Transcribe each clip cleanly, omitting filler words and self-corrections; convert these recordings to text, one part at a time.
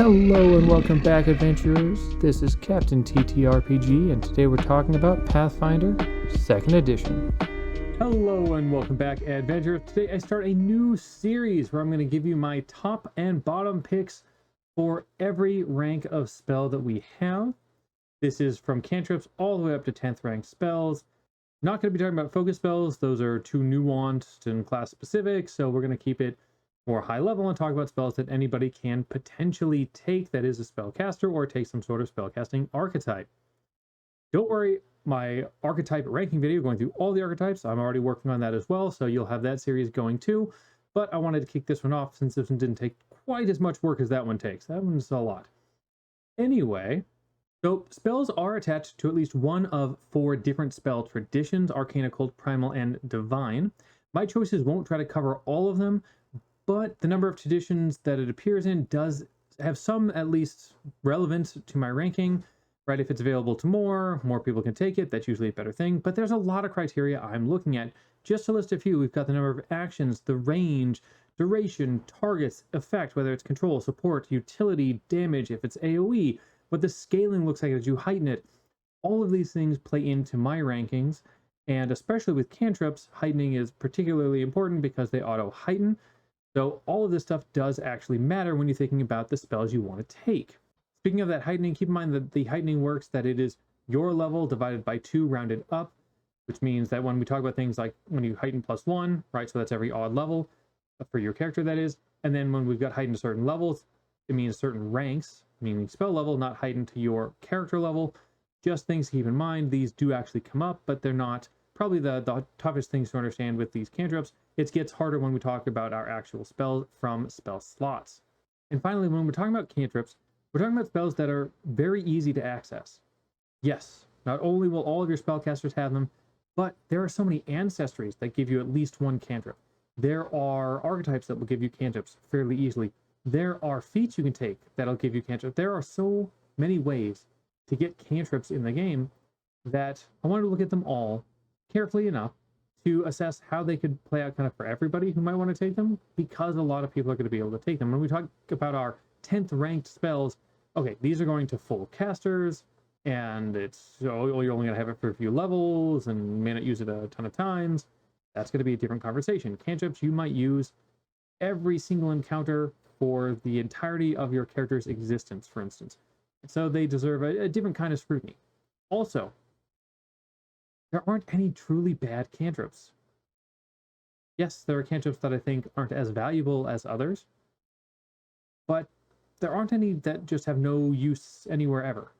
Hello and welcome back, adventurers. This is Captain TTRPG, and today we're talking about Pathfinder 2nd Edition. Hello and welcome back, adventurers. Today I start a new series where I'm going to give you my top and bottom picks for every rank of spell that we have. This is from Cantrips all the way up to 10th rank spells. Not going to be talking about focus spells. Those are too nuanced and class specific, so we're going to keep it more high level and talk about spells that anybody can potentially take that is a spellcaster or take some sort of spellcasting archetype. Don't worry, my archetype ranking video going through all the archetypes, I'm already working on that as well, so you'll have that series going too. But I wanted to kick this one off since this one didn't take quite as much work as that one takes. That one's a lot. Anyway, so spells are attached to at least one of 4 different spell traditions: Arcane, Occult, Primal, and Divine. My choices won't try to cover all of them, but the number of traditions that it appears in does have some at least relevance to my ranking, right? If it's available to more people can take it. That's usually a better thing, but there's a lot of criteria I'm looking at. Just to list a few, we've got the number of actions, the range, duration, targets, effect, whether it's control, support, utility, damage, if it's AoE, what the scaling looks like as you heighten it. All of these things play into my rankings, and especially with cantrips, heightening is particularly important because they auto-heighten. So all of this stuff does actually matter when you're thinking about the spells you want to take. Speaking of that heightening, keep in mind that the heightening works that it is your level divided by 2 rounded up, which means that when we talk about things like when you heighten +1, right, so that's every odd level for your character, that is. And then when we've got heightened to certain levels, it means certain ranks, meaning spell level, not heightened to your character level. Just things to keep in mind. These do actually come up, but they're not probably the toughest things to understand with these cantrips. It gets harder when we talk about our actual spells from spell slots. And finally, when we're talking about cantrips, we're talking about spells that are very easy to access. Yes, not only will all of your spellcasters have them, but there are so many ancestries that give you at least one cantrip. There are archetypes that will give you cantrips fairly easily. There are feats you can take that'll give you cantrips. There are so many ways to get cantrips in the game that I wanted to look at them all carefully enough to assess how they could play out kind of for everybody who might want to take them, because a lot of people are going to be able to take them. When we talk about our 10th ranked spells, okay, these are going to full casters, and it's so you're only going to have it for a few levels and may not use it a ton of times. That's going to be a different conversation. Cantrips you might use every single encounter for the entirety of your character's existence, for instance. So they deserve a different kind of scrutiny. Also, there aren't any truly bad cantrips. Yes, there are cantrips that I think aren't as valuable as others, but there aren't any that just have no use anywhere ever.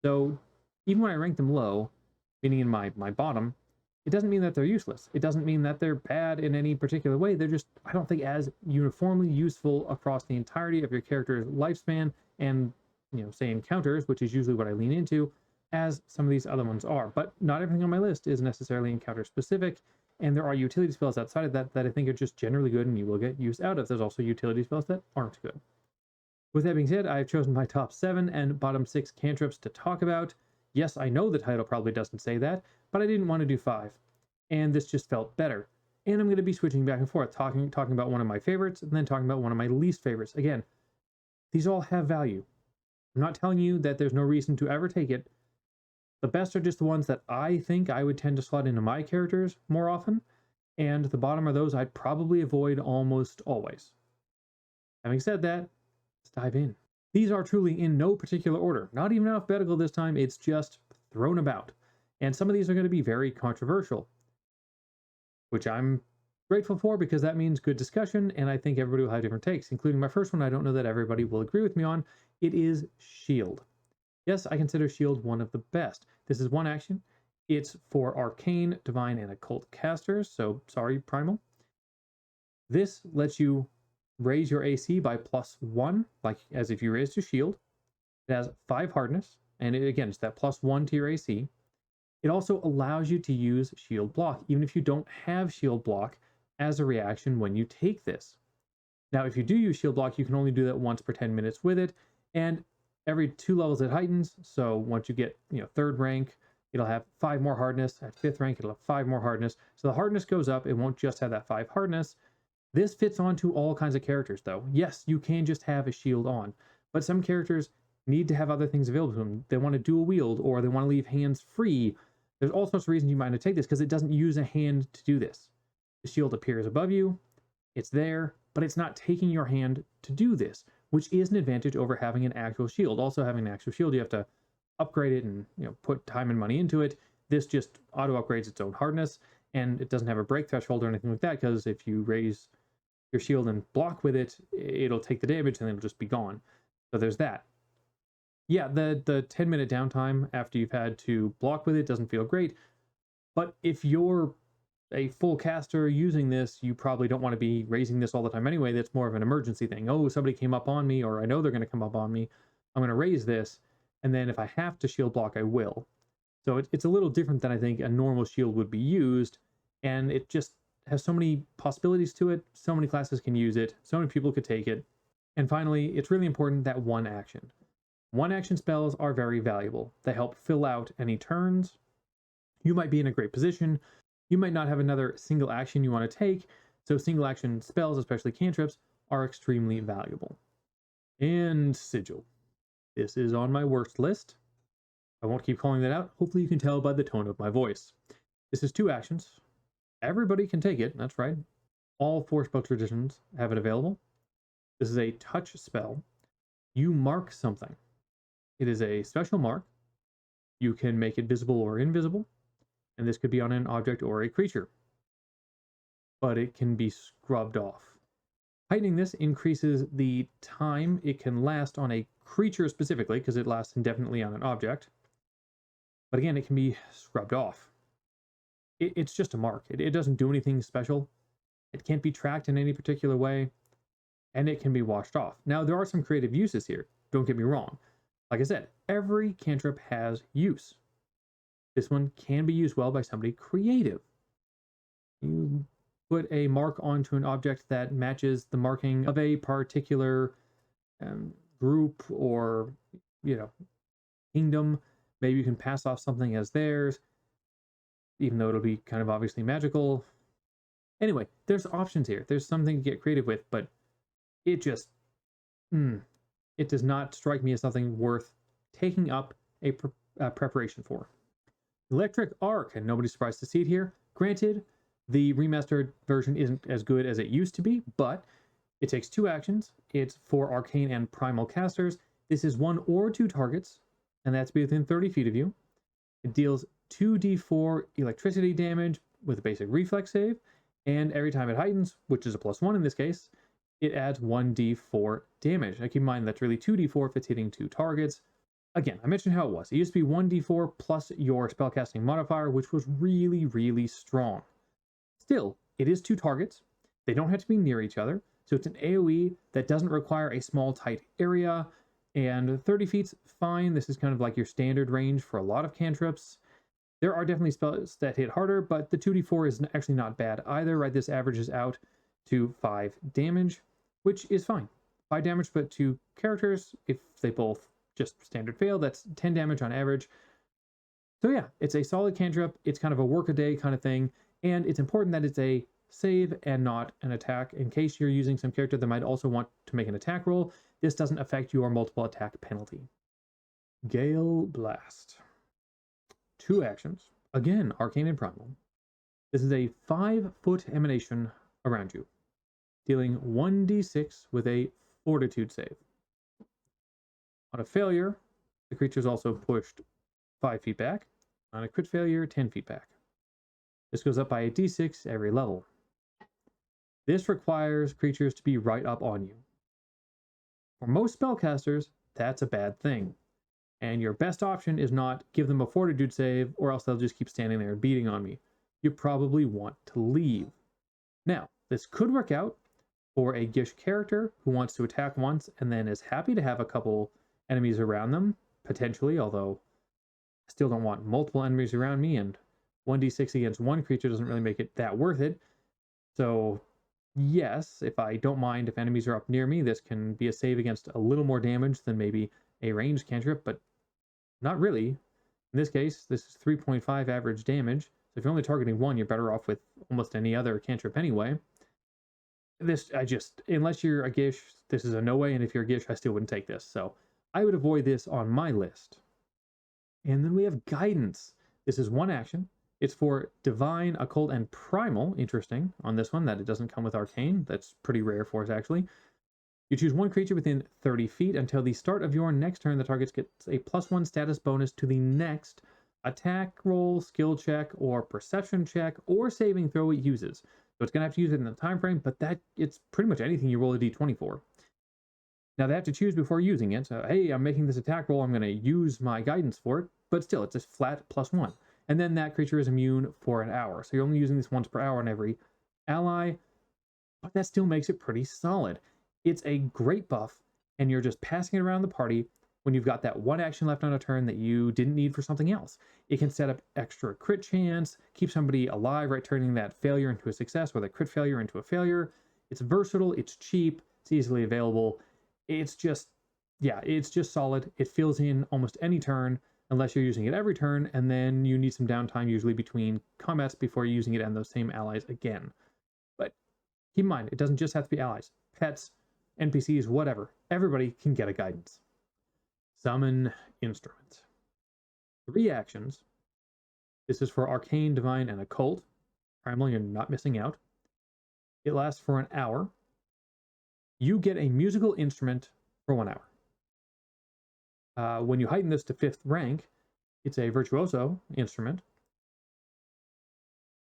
So even when I rank them low, meaning in my bottom, it doesn't mean that they're useless. It doesn't mean that they're bad in any particular way. They're just, I don't think, as uniformly useful across the entirety of your character's lifespan and, say encounters, which is usually what I lean into, as some of these other ones are. But not everything on my list is necessarily encounter specific, and there are utility spells outside of that I think are just generally good and you will get use out of. There's also utility spells that aren't good. With that being said, I've chosen my top 7 and bottom 6 cantrips to talk about. Yes, I know the title probably doesn't say that, but I didn't want to do 5, and this just felt better. And I'm going to be switching back and forth, talking about one of my favorites and then talking about one of my least favorites. Again, these all have value. I'm not telling you that there's no reason to ever take it. The best are just the ones that I think I would tend to slot into my characters more often, and the bottom are those I'd probably avoid almost always. Having said that, let's dive in. These are truly in no particular order, not even alphabetical this time, it's just thrown about. And some of these are going to be very controversial, which I'm grateful for because that means good discussion, and I think everybody will have different takes, including my first one I don't know that everybody will agree with me on. It is Shield. Yes, I consider Shield one of the best. This is one action. It's for Arcane, Divine, and Occult casters, so sorry, Primal. This lets you raise your AC by +1, like as if you raised your shield. It has 5 hardness, and again, it's that +1 to your AC. It also allows you to use shield block, even if you don't have shield block, as a reaction when you take this. Now, if you do use shield block, you can only do that once per 10 minutes with it, and every 2 levels it heightens. So once you get 3rd rank, it'll have 5 more hardness. At 5th rank, it'll have 5 more hardness. So the hardness goes up. It won't just have that 5 hardness. This fits onto all kinds of characters, though. Yes, you can just have a shield on, but some characters need to have other things available to them. They want to dual wield, or they want to leave hands free. There's all sorts of reasons you might not take this, because it doesn't use a hand to do this. The shield appears above you, it's there, but it's not taking your hand to do this, which is an advantage over having an actual shield. Also, having an actual shield, you have to upgrade it and put time and money into it. This just auto upgrades its own hardness, and it doesn't have a break threshold or anything like that, because if you raise your shield and block with it, it'll take the damage and it'll just be gone. So there's that. Yeah, the 10-minute downtime after you've had to block with it doesn't feel great, but if you're a full caster using this, you probably don't want to be raising this all the time anyway. That's more of an emergency thing. Oh, somebody came up on me, or I know they're going to come up on me. I'm going to raise this, and then if I have to shield block, I will. So it's a little different than I think a normal shield would be used, and it just has so many possibilities to it. So many classes can use it. So many people could take it. And finally, it's really important that one action. One action spells are very valuable. They help fill out any turns. You might be in a great position. You might not have another single action you want to take, so single action spells, especially cantrips, are extremely valuable. And Sigil. This is on my worst list. I won't keep calling that out. Hopefully you can tell by the tone of my voice. This is 2 actions. Everybody can take it, that's right. All 4 spell traditions have it available. This is a touch spell. You mark something. It is a special mark. You can make it visible or invisible, and this could be on an object or a creature, but it can be scrubbed off. Heightening this increases the time it can last on a creature specifically, because it lasts indefinitely on an object, but again, it can be scrubbed off. It's just a mark. It doesn't do anything special. It can't be tracked in any particular way, and it can be washed off. Now, there are some creative uses here. Don't get me wrong. Like I said, every cantrip has use. This one can be used well by somebody creative. You put a mark onto an object that matches the marking of a particular group or, kingdom. Maybe you can pass off something as theirs, even though it'll be kind of obviously magical. Anyway, there's options here. There's something to get creative with, but it just, it does not strike me as something worth taking up a preparation for. Electric Arc, and nobody's surprised to see it here. Granted, the remastered version isn't as good as it used to be, but it takes 2 actions. It's for arcane and primal casters. This is 1 or 2 targets, and that's within 30 feet of you. It deals 2d4 electricity damage with a basic reflex save, and every time it heightens, which is a +1 in this case, it adds 1d4 damage. Now keep in mind that's really 2d4 if it's hitting 2 targets. Again, I mentioned how it was. It used to be 1d4 plus your spellcasting modifier, which was really, really strong. Still, it is 2 targets. They don't have to be near each other, so it's an AoE that doesn't require a small, tight area, and 30 feet's fine. This is kind of like your standard range for a lot of cantrips. There are definitely spells that hit harder, but the 2d4 is actually not bad either, right? This averages out to 5 damage, which is fine. 5 damage, but 2 characters, if they both just standard fail, that's 10 damage on average. So yeah, it's a solid cantrip. It's kind of a work-a-day kind of thing, and it's important that it's a save and not an attack. In case you're using some character that might also want to make an attack roll, this doesn't affect your multiple attack penalty. Gale Blast. 2 actions. Again, arcane and primal. This is a 5-foot emanation around you, dealing 1d6 with a fortitude save. On a failure, the creature is also pushed 5 feet back. On a crit failure, 10 feet back. This goes up by a d6 every level. This requires creatures to be right up on you. For most spellcasters, that's a bad thing. And your best option is not give them a fortitude save, or else they'll just keep standing there and beating on me. You probably want to leave. Now, this could work out for a Gish character who wants to attack once and then is happy to have a couple enemies around them, potentially, although I still don't want multiple enemies around me, and 1d6 against 1 creature doesn't really make it that worth it. So yes, if I don't mind if enemies are up near me, this can be a save against a little more damage than maybe a ranged cantrip, but not really. In this case, this is 3.5 average damage, so if you're only targeting 1, you're better off with almost any other cantrip anyway. This, unless you're a Gish, this is a no way, and if you're a Gish, I still wouldn't take this. So I would avoid this on my list. And then we have Guidance. This is one action. It's for Divine, Occult, and Primal. Interesting on this one that it doesn't come with Arcane. That's pretty rare for us, actually. You choose one creature within 30 feet. Until the start of your next turn, the target gets a +1 status bonus to the next attack roll, skill check, or perception check, or saving throw it uses. So it's going to have to use it in the time frame, but it's pretty much anything you roll a d20 for. Now they have to choose before using it. So, hey, I'm making this attack roll. I'm going to use my guidance for it, but still, it's a flat +1. And then that creature is immune for an hour. So you're only using this once per hour on every ally, but that still makes it pretty solid. It's a great buff, and you're just passing it around the party when you've got that one action left on a turn that you didn't need for something else. It can set up extra crit chance, keep somebody alive, right, turning that failure into a success or that crit failure into a failure. It's versatile, it's cheap, it's easily available. It's just solid. It fills in almost any turn, unless you're using it every turn, and then you need some downtime usually between combats before using it and those same allies again. But keep in mind, it doesn't just have to be allies. Pets, NPCs, whatever. Everybody can get a guidance. Summon Instrument. 3 actions. This is for Arcane, Divine, and Occult. Primal, you're not missing out. It lasts for an hour. You get a musical instrument for 1 hour. When you heighten this to 5th rank, it's a virtuoso instrument.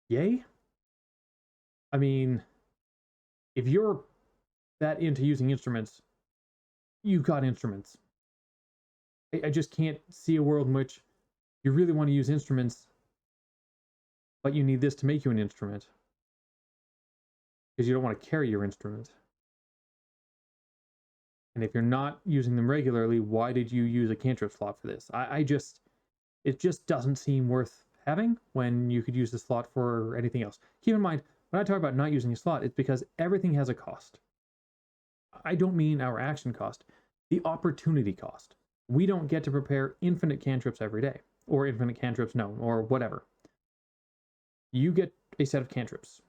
Yay? I mean, if you're that into using instruments, you've got instruments. I just can't see a world in which you really want to use instruments, but you need this to make you an instrument. Because you don't want to carry your instrument. And if you're not using them regularly, why did you use a cantrip slot for this? It just doesn't seem worth having when you could use the slot for anything else. Keep in mind, when I talk about not using a slot, it's because everything has a cost. I don't mean our action cost, the opportunity cost. We don't get to prepare infinite cantrips every day, or infinite cantrips known, or whatever. You get a set of cantrips.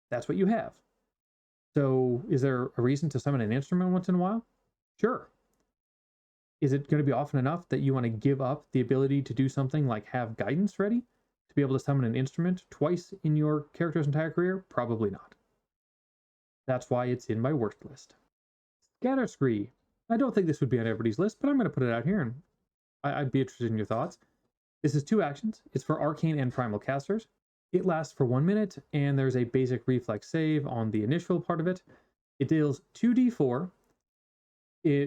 That's what you have. So is there a reason to summon an instrument once in a while? Sure. Is it going to be often enough that you want to give up the ability to do something like have guidance ready to be able to summon an instrument twice in your character's entire career? Probably not. That's why it's in my worst list. Scatter Scree. I don't think this would be on everybody's list, but I'm going to put it out here, and I'd be interested in your thoughts. This is 2 actions. It's for Arcane and Primal casters. It lasts for 1 minute, and there's a basic reflex save on the initial part of it. It deals 2d4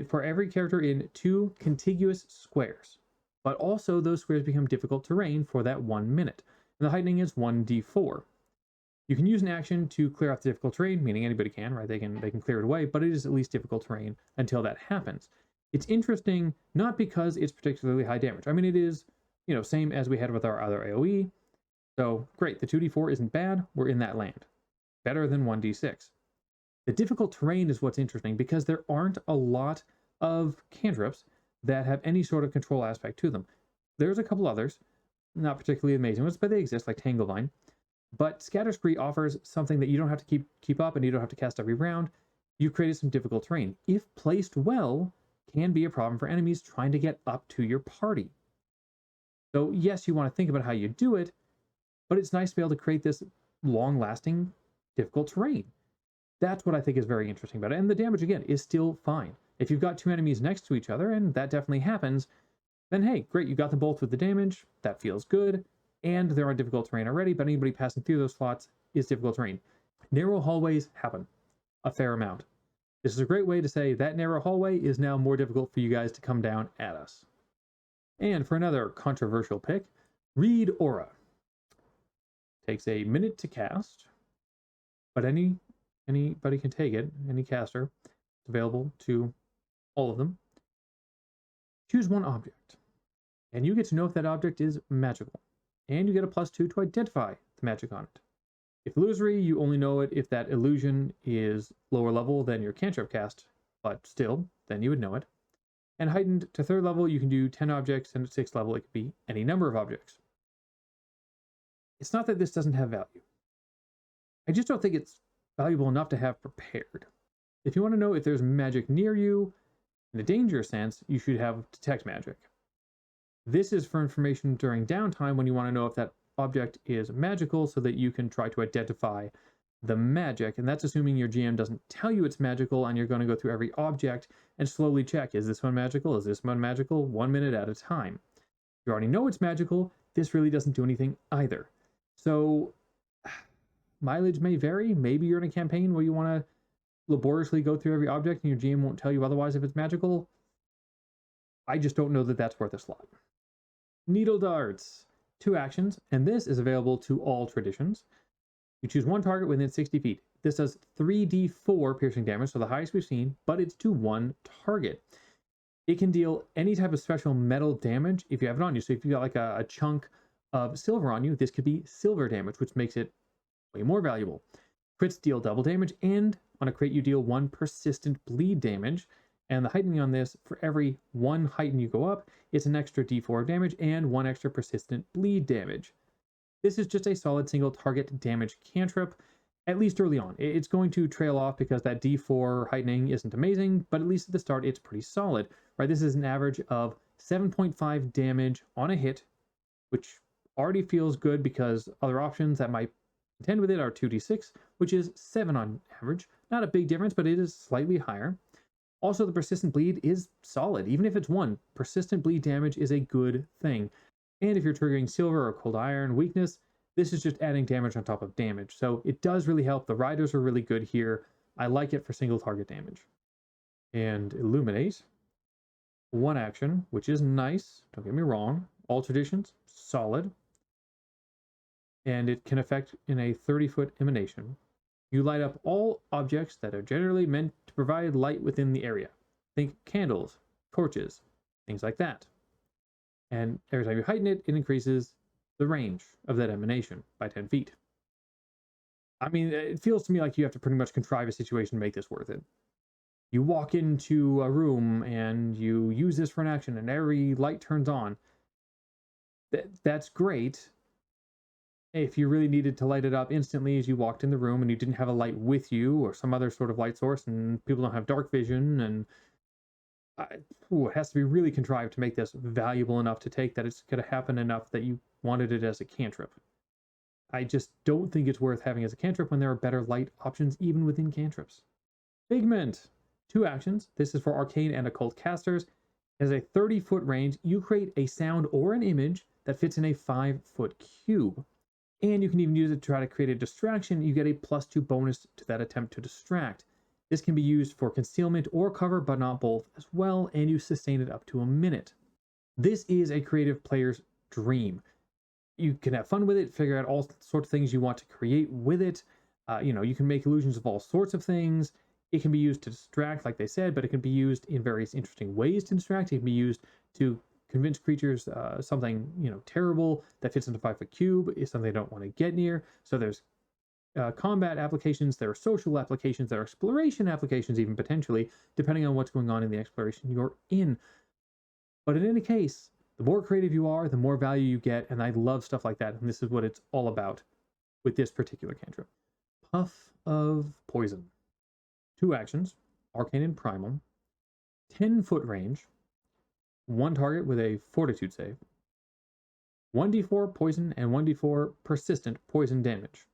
for every character in 2 contiguous squares, but also those squares become difficult terrain for that 1 minute. And the heightening is 1d4. You can use an action to clear off the difficult terrain, meaning anybody can, right? They can clear it away, but it is at least difficult terrain until that happens. It's interesting, not because it's particularly high damage. I mean, it is, same as we had with our other AoE. So great, the 2d4 isn't bad. We're in that land. Better than 1d6. The difficult terrain is what's interesting because there aren't a lot of cantrips that have any sort of control aspect to them. There's a couple others, not particularly amazing ones, but they exist, like Tanglevine. But Scatter Scree offers something that you don't have to keep up and you don't have to cast every round. You've created some difficult terrain. If placed well, can be a problem for enemies trying to get up to your party. So yes, you want to think about how you do it, but it's nice to be able to create this long-lasting, difficult terrain. That's what I think is very interesting about it. And the damage, again, is still fine. If you've got 2 enemies next to each other, and that definitely happens, then hey, great, you got them both with the damage. That feels good. And they're on difficult terrain already, but anybody passing through those slots is difficult terrain. Narrow hallways happen a fair amount. This is a great way to say that narrow hallway is now more difficult for you guys to come down at us. And for another controversial pick, Read Aura. Takes a minute to cast, but anybody can take it, any caster. It's available to all of them. Choose 1 object, and you get to know if that object is magical. And you get a +2 to identify the magic on it. If illusory, you only know it if that illusion is lower level than your cantrip cast, but still, then you would know it. And heightened to 3rd level, you can do 10 objects, and at 6th level, it could be any number of objects. It's not that this doesn't have value. I just don't think it's valuable enough to have prepared. If you want to know if there's magic near you, in a danger sense, you should have detect magic. This is for information during downtime when you want to know if that object is magical so that you can try to identify the magic. And that's assuming your GM doesn't tell you it's magical and you're going to go through every object and slowly check, is this one magical? Is this one magical? 1 minute at a time. If you already know it's magical, this really doesn't do anything either. So mileage may vary. Maybe you're in a campaign where you want to laboriously go through every object and your GM won't tell you otherwise if it's magical. I just don't know that that's worth a slot. Needle darts, 2 actions, and this is available to all traditions. You choose one target within 60 feet. This does 3d4 piercing damage, so the highest we've seen, but it's to one target. It can deal any type of special metal damage if you have it on you. So if you got like a chunk of silver on you, this could be silver damage, which makes it way more valuable. Crits deal double damage, and on a crit you deal 1 persistent bleed damage. And the heightening on this, for every 1 heighten you go up, it's an extra d4 of damage and 1 extra persistent bleed damage. This is just a solid single target damage cantrip, at least early on. It's going to trail off because that d4 heightening isn't amazing, but at least at the start it's pretty solid, right? This is an average of 7.5 damage on a hit, which already feels good because other options that might contend with it are 2d6, which is 7 on average. Not a big difference, but it is slightly higher. Also, the persistent bleed is solid. Even if it's 1, persistent bleed damage is a good thing. And if you're triggering silver or cold iron weakness, this is just adding damage on top of damage. So it does really help. The riders are really good here. I like it for single target damage. And Illuminate, 1 action, which is nice. Don't get me wrong. All traditions, solid. And it can affect in a 30-foot emanation. You light up all objects that are generally meant to provide light within the area. Think candles, torches, things like that. And every time you heighten it, it increases the range of that emanation by 10 feet. I mean, it feels to me like you have to pretty much contrive a situation to make this worth it. You walk into a room and you use this for an action and every light turns on. That's great. If you really needed to light it up instantly as you walked in the room and you didn't have a light with you or some other sort of light source and people don't have dark vision, and it has to be really contrived to make this valuable enough to take that it's going to happen enough that you wanted it as a cantrip. I just don't think it's worth having as a cantrip when there are better light options even within cantrips. Figment, 2 actions. This is for arcane and occult casters. As a 30-foot range, you create a sound or an image that fits in a 5-foot cube. And you can even use it to try to create a distraction. You get a +2 bonus to that attempt to distract. This can be used for concealment or cover, but not both as well, and you sustain it up to a minute. This is a creative player's dream. You can have fun with it, figure out all sorts of things you want to create with it. You can make illusions of all sorts of things. It can be used to distract, like they said, but it can be used in various interesting ways to distract. It can be used to convince creatures something terrible that fits into a 5-foot cube is something they don't want to get near. So there's combat applications, there are social applications, there are exploration applications even potentially, depending on what's going on in the exploration you're in. But in any case, the more creative you are, the more value you get, and I love stuff like that, and this is what it's all about with this particular cantrip. Puff of Poison. 2 actions, Arcane and Primal, 10-foot range, 1 target with a Fortitude save, 1d4 poison and 1d4 persistent poison damage.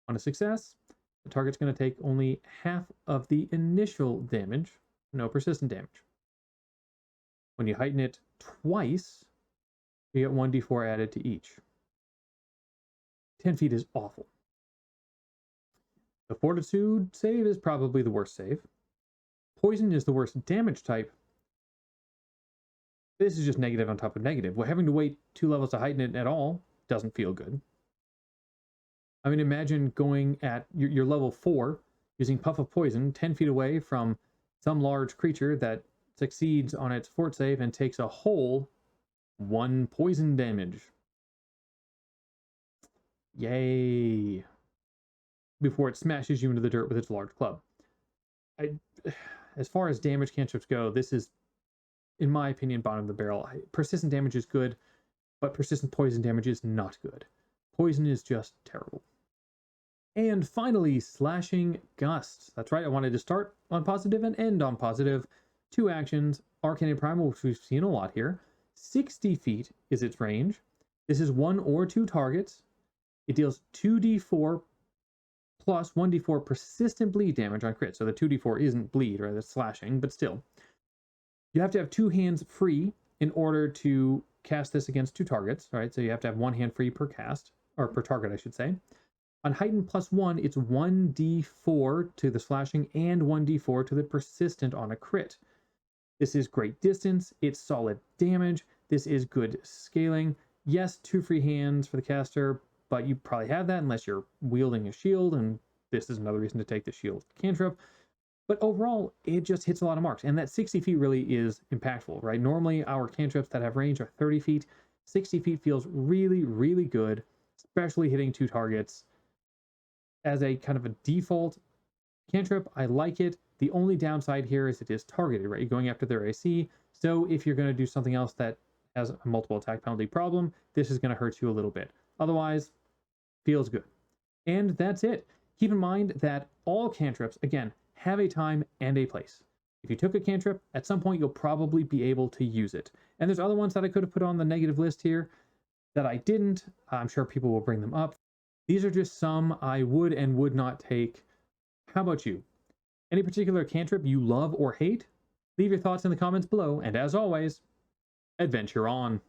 On a success, the target's going to take only half of the initial damage, no persistent damage. When you heighten it twice, you get 1d4 added to each. 10 feet is awful. The Fortitude save is probably the worst save. Poison is the worst damage type. This is just negative on top of negative. Well, having to wait 2 levels to heighten it at all doesn't feel good. I mean, imagine going at your level 4, using Puff of Poison, 10 feet away from some large creature that succeeds on its fort save and takes a whole 1 poison damage. Yay. Before it smashes you into the dirt with its large club. As far as damage cantrips go, this is, in my opinion, bottom of the barrel. Persistent damage is good, but persistent poison damage is not good. Poison is just terrible. And finally, Slashing Gusts. That's right, I wanted to start on positive and end on positive. 2 actions, Arcane and Primal, which we've seen a lot here. 60 feet is its range. This is 1 or 2 targets. It deals 2d4 plus 1d4 persistent bleed damage on crit. So the 2d4 isn't bleed, right? That's slashing, but still. You have to have 2 hands free in order to cast this against 2 targets, right? So you have to have 1 hand free per cast, or per target, I should say. On Heightened +1, it's 1d4 to the slashing and 1d4 to the persistent on a crit. This is great distance, it's solid damage, this is good scaling. Yes, 2 free hands for the caster, but you probably have that unless you're wielding a shield, and this is another reason to take the shield cantrip. But overall, it just hits a lot of marks, and that 60 feet really is impactful, right? Normally, our cantrips that have range are 30 feet. 60 feet feels really, really good, especially hitting 2 targets. As a kind of a default cantrip, I like it. The only downside here is it is targeted, right? You're going after their AC. So if you're going to do something else that has a multiple attack penalty problem, this is going to hurt you a little bit. Otherwise, feels good. And that's it. Keep in mind that all cantrips, again, have a time and a place. If you took a cantrip, at some point you'll probably be able to use it. And there's other ones that I could have put on the negative list here that I didn't. I'm sure people will bring them up. These are just some I would and would not take. How about you? Any particular cantrip you love or hate? Leave your thoughts in the comments below, and as always, adventure on.